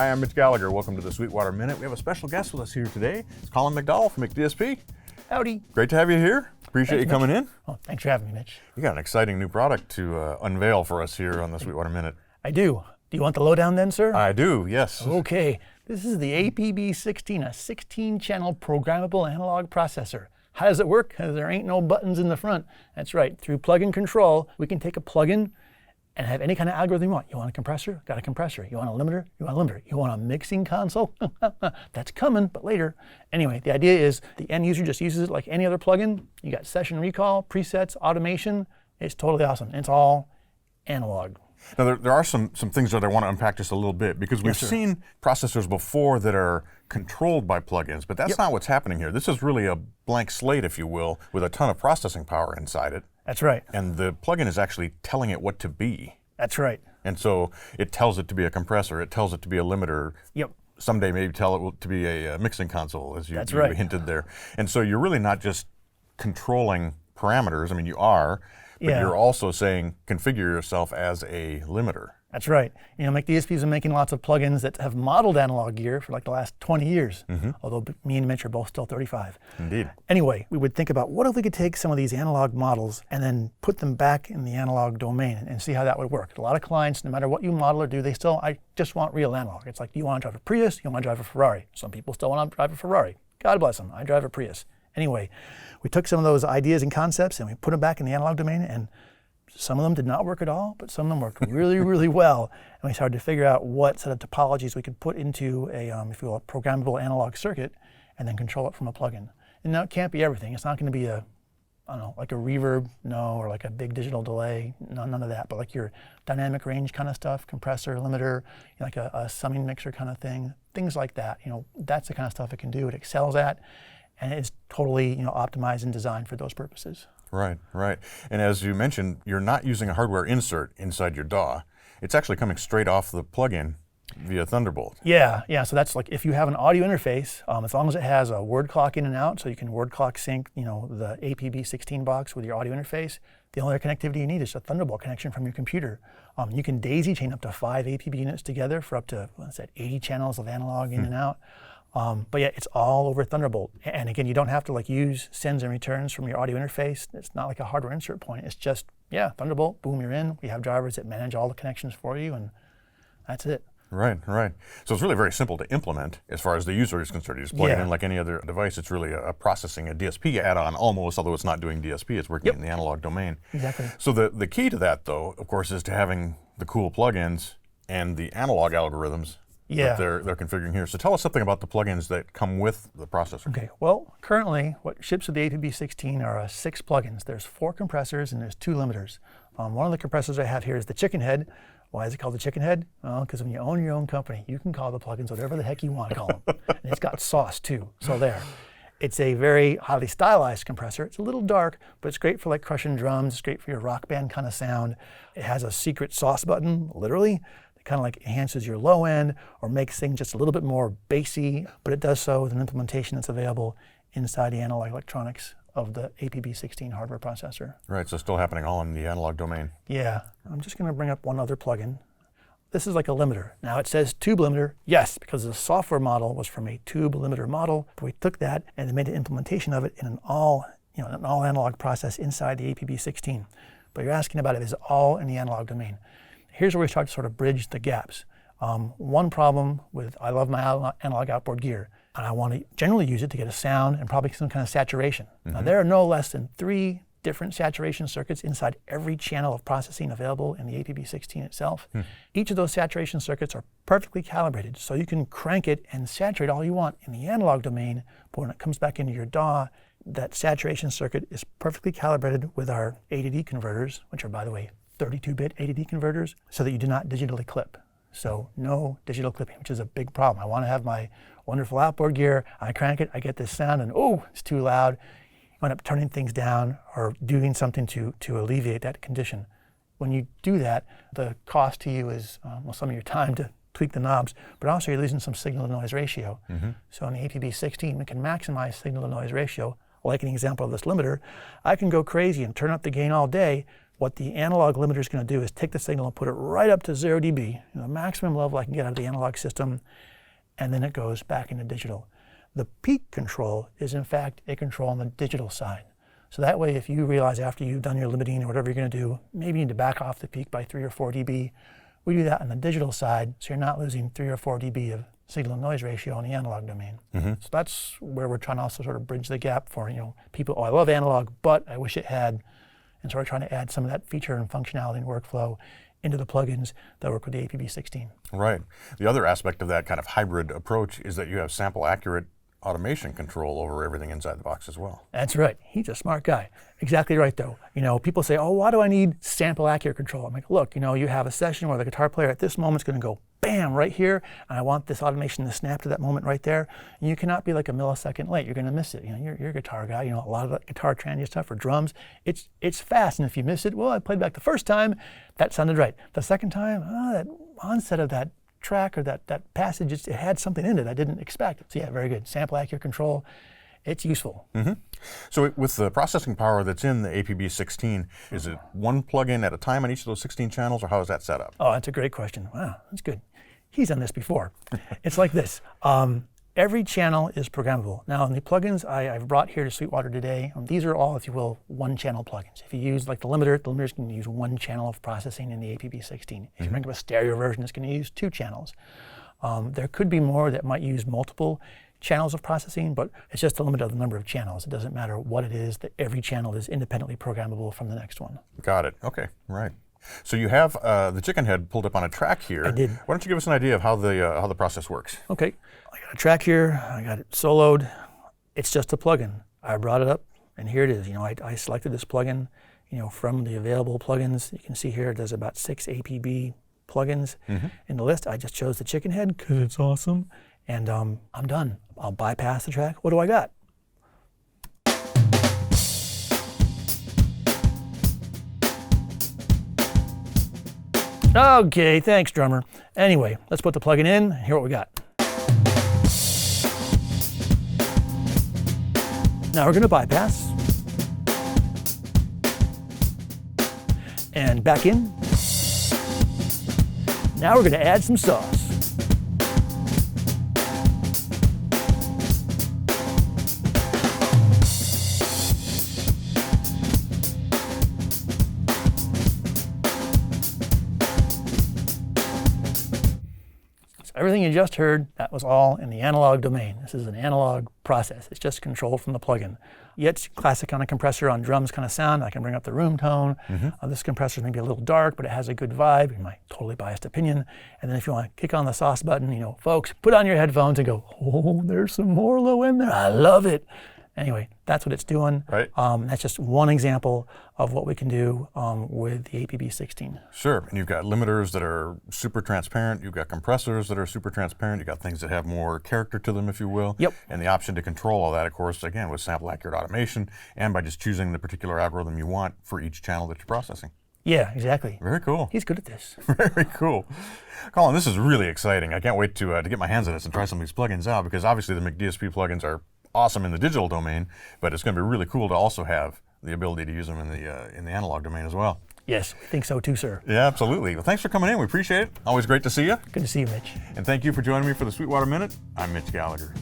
Hi, I'm Mitch Gallagher. Welcome to the Sweetwater Minute. We have a special guest with us here today. It's Colin McDowell from McDSP. Howdy. Great to have you here. Appreciate you coming in. Oh, thanks for having me, Mitch. You got an exciting new product to unveil for us here on the Sweetwater Minute. I do. Do you want the lowdown then, sir? I do, yes. Okay. This is the APB-16, a 16-channel programmable analog processor. How does it work? Because there ain't no buttons in the front. That's right. Through plug-in control, we can take a plug-in and have any kind of algorithm you want. You want a compressor? Got a compressor. You want a limiter? You want a limiter. You want a mixing console? That's coming, but later. Anyway, the idea is the end user just uses it like any other plugin. You got session recall, presets, automation. It's totally awesome. It's all analog. Now, there are some things that I want to unpack just a little bit, because we've seen processors before that are controlled by plugins, but that's not what's happening here. This is really a blank slate, if you will, with a ton of processing power inside it. That's right. And the plugin is actually telling it what to be. That's right. And so it tells it to be a compressor, it tells it to be a limiter. Yep. Someday maybe tell it to be a mixing console, as you hinted there. And so you're really not just controlling parameters. I mean, you are, but you're also saying configure yourself as a limiter. That's right. You know, McDSP's been making lots of plugins that have modeled analog gear for like the last 20 years, although me and Mitch are both still 35. Indeed. Anyway, we would think about what if we could take some of these analog models and then put them back in the analog domain and see how that would work. A lot of clients, no matter what you model or do, they still, I just want real analog. It's like, do you want to drive a Prius? You want to drive a Ferrari? Some people still want to drive a Ferrari. God bless them. I drive a Prius. Anyway, we took some of those ideas and concepts and we put them back in the analog domain, and some of them did not work at all, but some of them worked really, really well. And we started to figure out what set of topologies we could put into a, if you will, a programmable analog circuit and then control it from a plugin. And now it can't be everything. It's not going to be a, I don't know, like a reverb, no, or like a big digital delay, no, none of that. But like your dynamic range kind of stuff, compressor, limiter, like a summing mixer kind of thing, things like that. You know, that's the kind of stuff it can do. It excels at, and it's totally, you know, optimized and designed for those purposes. Right, right. And as you mentioned, you're not using a hardware insert inside your DAW. It's actually coming straight off the plug-in via Thunderbolt. Yeah. So that's like if you have an audio interface, as long as it has a word clock in and out, so you can word clock sync, you know, the APB-16 box with your audio interface. The only connectivity you need is a Thunderbolt connection from your computer. You can daisy chain up to 5 APB units together for up to, what's that, 80 channels of analog in and out. But yeah, it's all over Thunderbolt. And again, you don't have to like use sends and returns from your audio interface. It's not like a hardware insert point. It's just, Thunderbolt, boom, you're in. We have drivers that manage all the connections for you, and that's it. Right. So it's really very simple to implement as far as the user is concerned. You just plug it in like any other device. It's really a processing, a DSP add-on almost, although it's not doing DSP, it's working in the analog domain. Exactly. So the key to that, though, of course, is to having the cool plugins and the analog algorithms that they're configuring here. So tell us something about the plugins that come with the processor. Okay, well, currently what ships with the APB-16 are 6 plugins. There's 4 compressors and there's 2 limiters. One of the compressors I have here is the chicken head. Why is it called the chicken head? Well, because when you own your own company, you can call the plugins whatever the heck you want to call them. And it's got sauce too, so there. It's a very highly stylized compressor. It's a little dark, but it's great for like crushing drums. It's great for your rock band kind of sound. It has a secret sauce button, literally. Kind of like enhances your low end or makes things just a little bit more bassy, but it does so with an implementation that's available inside the analog electronics of the APB-16 hardware processor. Right, so still happening all in the analog domain. Yeah, I'm just going to bring up one other plugin. This is like a limiter. Now it says tube limiter, yes, because the software model was from a tube limiter model, but we took that and made an implementation of it in an all analog process inside the APB-16. But you're asking about it, is it all in the analog domain? Here's where we start to sort of bridge the gaps. One problem with, I love my analog outboard gear, and I want to generally use it to get a sound and probably some kind of saturation. Now there are no less than 3 different saturation circuits inside every channel of processing available in the APB-16 itself. Each of those saturation circuits are perfectly calibrated, so you can crank it and saturate all you want in the analog domain, but when it comes back into your DAW, that saturation circuit is perfectly calibrated with our A to D converters, which are, by the way, 32-bit A to D converters, so that you do not digitally clip. So no digital clipping, which is a big problem. I want to have my wonderful outboard gear, I crank it, I get this sound, and oh, it's too loud. You end up turning things down or doing something to alleviate that condition. When you do that, the cost to you is some of your time to tweak the knobs, but also you're losing some signal-to-noise ratio. So in the APB-16, we can maximize signal-to-noise ratio. Like an example of this limiter, I can go crazy and turn up the gain all day. What the analog limiter is going to do is take the signal and put it right up to 0 dB, the maximum level I can get out of the analog system, and then it goes back into digital. The peak control is in fact a control on the digital side. So that way, if you realize after you've done your limiting or whatever you're going to do, maybe you need to back off the peak by 3 or 4 dB, we do that on the digital side, so you're not losing 3 or 4 dB of signal to noise ratio on the analog domain. So that's where we're trying to also sort of bridge the gap for people, oh, I love analog, but I wish it had, and sort of trying to add some of that feature and functionality and workflow into the plugins that work with the APB-16. Right. The other aspect of that kind of hybrid approach is that you have sample accurate automation control over everything inside the box as well. That's right. He's a smart guy. Exactly right, though. People say, oh, why do I need sample accurate control? I'm like, look, you have a session where the guitar player at this moment is going to go bam right here, and I want this automation to snap to that moment right there. And you cannot be like a millisecond late. You're going to miss it. You're a guitar guy. A lot of that guitar transient stuff for drums, it's fast, and if you miss it, well, I played back the first time, that sounded right. The second time, that onset of that track or that passage, it had something in it I didn't expect. So yeah, very good. Sample accurate control, it's useful. So with the processing power that's in the APB-16, is it one plugin at a time on each of those 16 channels, or how is that set up? Oh, that's a great question. Wow, that's good. He's done this before. It's like this. Every channel is programmable. Now, in the plugins I've brought here to Sweetwater today, these are all, if you will, one-channel plugins. If you use like the limiters can use one channel of processing in the APB-16. If you bring up a stereo version, it's going to use 2 channels. There could be more that might use multiple channels of processing, but it's just a limit of the number of channels. It doesn't matter what it is, that every channel is independently programmable from the next one. Got it. Okay, right. So you have the chicken head pulled up on a track here. I did. Why don't you give us an idea of how the process works? Okay, I got a track here. I got it soloed. It's just a plugin. I brought it up, and here it is. I selected this plugin. From the available plugins, you can see here there's about 6 APB plugins in the list. I just chose the chicken head because it's awesome, and I'm done. I'll bypass the track. What do I got? Okay, thanks, drummer. Anyway, let's put the plugin in and hear what we got. Now we're going to bypass. And back in. Now we're going to add some sauce. Everything you just heard, that was all in the analog domain. This is an analog process. It's just controlled from the plugin. Yet classic kind of compressor on drums kind of sound. I can bring up the room tone. This compressor is maybe a little dark, but it has a good vibe, in my totally biased opinion. And then if you want to kick on the sauce button, folks, put on your headphones and go, oh, there's some more low in there. I love it. Anyway, that's what it's doing. Right. That's just one example of what we can do with the APB-16. Sure, and you've got limiters that are super transparent, you've got compressors that are super transparent, you've got things that have more character to them, if you will. Yep. And the option to control all that, of course, again, with sample accurate automation, and by just choosing the particular algorithm you want for each channel that you're processing. Yeah, exactly. Very cool. He's good at this. Very cool. Colin, this is really exciting. I can't wait to get my hands on this and try some of these plugins out, because obviously the McDSP plugins are awesome in the digital domain, but it's going to be really cool to also have the ability to use them in the analog domain as well. Yes, we think so too, sir. Yeah, absolutely. Well, thanks for coming in. We appreciate it. Always great to see you. Good to see you, Mitch. And thank you for joining me for the Sweetwater Minute. I'm Mitch Gallagher.